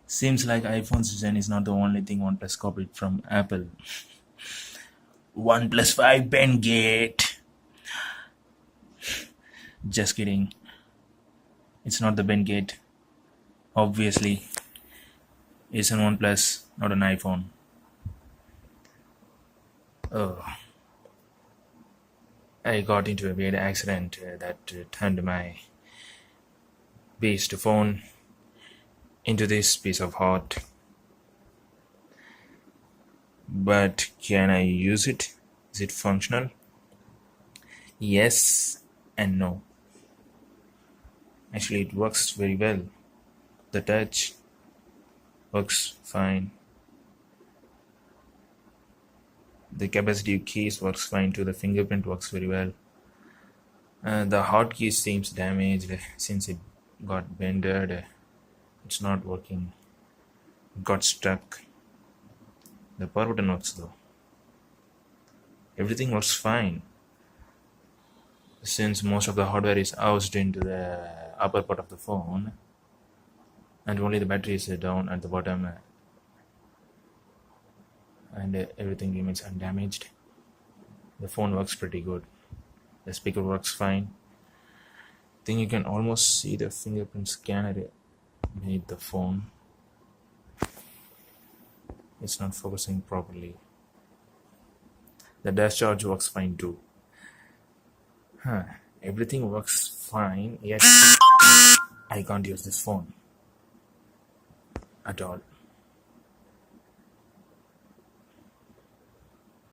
Seems like iPhone's design is not the only thing OnePlus copied from Apple. OnePlus 5 BendGate. Just kidding. It's not the BendGate. Obviously, it's an OnePlus, not an iPhone. Oh, I got into a weird accident that turned my beast phone into this piece of art. But can I use it? Is it functional? Yes and no. Actually, it works very well. The touch works fine. The capacitive keys works fine too. The fingerprint works very well. The hotkey seems damaged since it got bended. It's not working. It got stuck. The power button works though. Everything works fine. Since most of the hardware is housed into the upper part of the phone, and only the battery is down at the bottom, and everything remains undamaged. The phone works pretty good. The speaker works fine. I think you can almost see the fingerprint scanner beneath the phone. It's not focusing properly. The dash charge works fine too. Everything works fine, yet I can't use this phone at all.